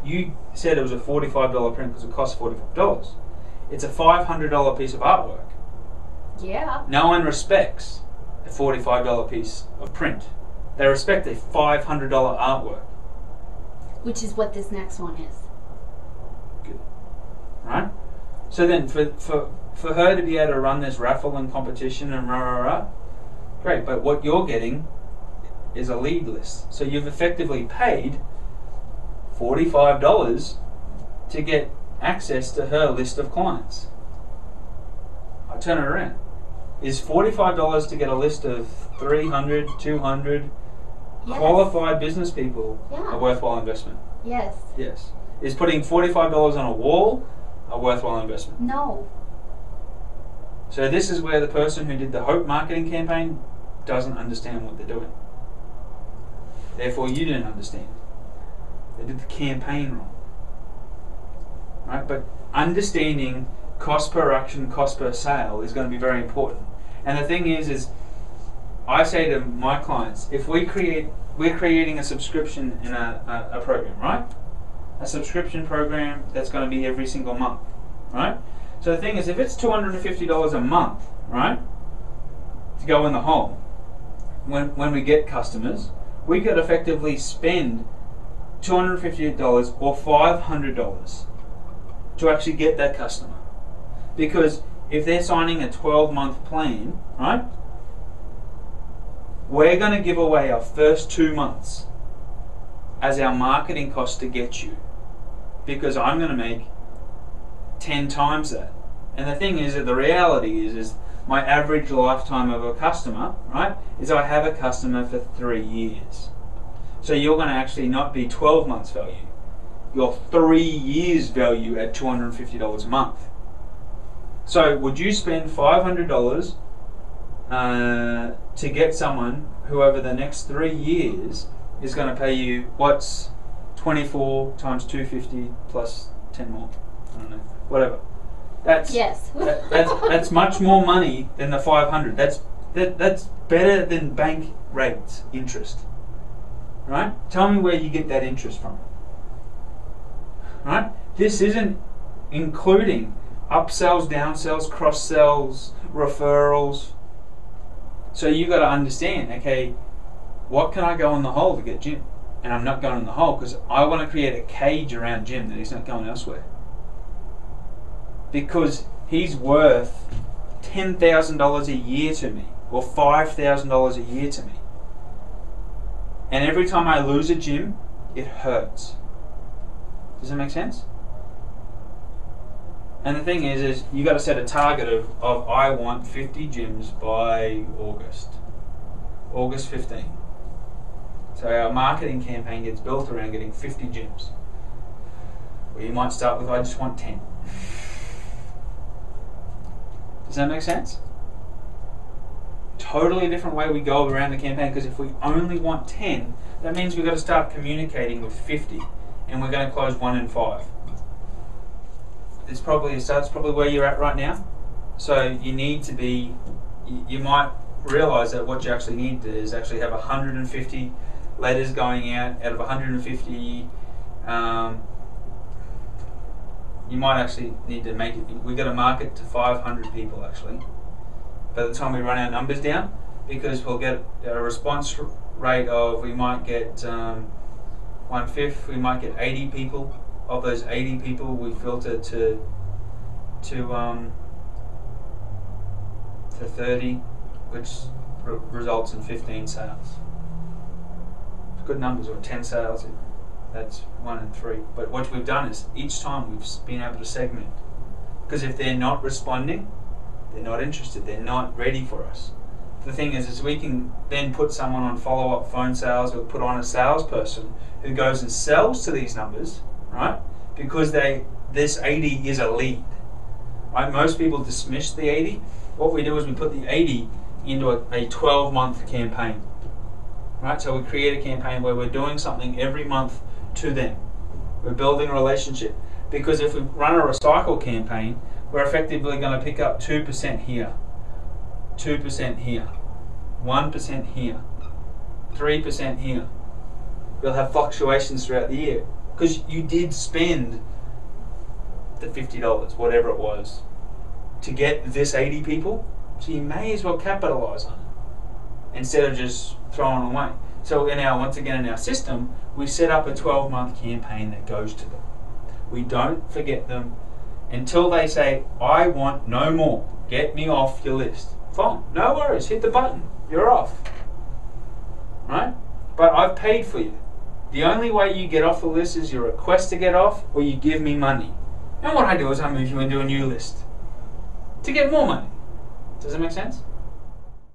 you said it was a $45 print because it cost $45. It's a $500 piece of artwork. Yeah. No one respects a $45 piece of print. They respect a $500 artwork. Which is what this next one is. Good. Right? So then for her to be able to run this raffle and competition and great, but what you're getting is a lead list. So you've effectively paid $45 to get access to her list of clients. I turn it around. Is $45 to get a list of 300, 200 Yes. qualified business people Yeah. a worthwhile investment? Yes. Yes. Is putting $45 on a wall a worthwhile investment? No. So this is where the person who did the Hope marketing campaign doesn't understand what they're doing. Therefore, you didn't understand. They did the campaign wrong. Right? But understanding cost per action, cost per sale is going to be very important. And the thing is I say to my clients, if we're creating a subscription in a program, right? A subscription program that's going to be every single month, right? So the thing is, if it's $250 a month, right, to go in the hole, when we get customers, we could effectively spend $250 or $500 to actually get that customer. Because if they're signing a 12-month plan, right, we're going to give away our first 2 months as our marketing cost to get you, because I'm going to make 10 times that. And the thing is that the reality is my average lifetime of a customer, right, is I have a customer for 3 years. So you're going to actually not be 12 months value. You're 3 years value at $250 a month. So would you spend $500 to get someone who over the next 3 years is going to pay you, what's 24 times 250 plus 10 more? I don't know. Whatever. That's Yes. that's much more money than the 500. That's better than bank rates interest. Right? Tell me where you get that interest from. Right? This isn't including upsells, downsells, cross sells, referrals. So you got to understand, okay, what can I go in the hole to get Jim? And I'm not going in the hole because I want to create a cage around Jim that he's not going elsewhere. Because he's worth $10,000 a year to me, or $5,000 a year to me. And every time I lose a gym, it hurts. Does that make sense? And the thing is you got to set a target of I want 50 gyms by August 15. So our marketing campaign gets built around getting 50 gyms. Or you might start with I just want 10. Does that make sense? Totally different way we go around the campaign, because if we only want 10, that means we've got to start communicating with 50, and we're going to close 1 in 5. That's probably where you're at right now. So you need to be, you might realize that what you actually need to is actually have 150 letters going out of 150. You might actually need to make it, we've got to market to 500 people actually by the time we run our numbers down, because we'll get a response rate of, we might get 1/5, we might get 80 people. Of those 80 people, we filter to 30, which results in 15 sales. Good numbers, or 10 sales. That's 1 in 3. But what we've done is each time we've been able to segment, because if they're not responding, they're not interested, they're not ready for us. The thing is we can then put someone on follow-up phone sales, or put on a salesperson who goes and sells to these numbers, right? Because this 80 is a lead. Right? Most people dismiss the 80. What we do is we put the 80 into a 12-month campaign. Right? So we create a campaign where we're doing something every month to them. We're building a relationship. Because if we run a recycle campaign, we're effectively going to pick up 2% here, 2% here, 1% here, 3% here. We'll have fluctuations throughout the year. Because you did spend the $50, whatever it was, to get this 80 people, so you may as well capitalize on it instead of just throwing them away. So once again in our system, we set up a 12-month campaign that goes to them. We don't forget them until they say, I want no more. Get me off your list. Fine, no worries, hit the button. You're off. Right? But I've paid for you. The only way you get off the list is you request to get off or you give me money. And what I do is I move you into a new list to get more money. Does that make sense?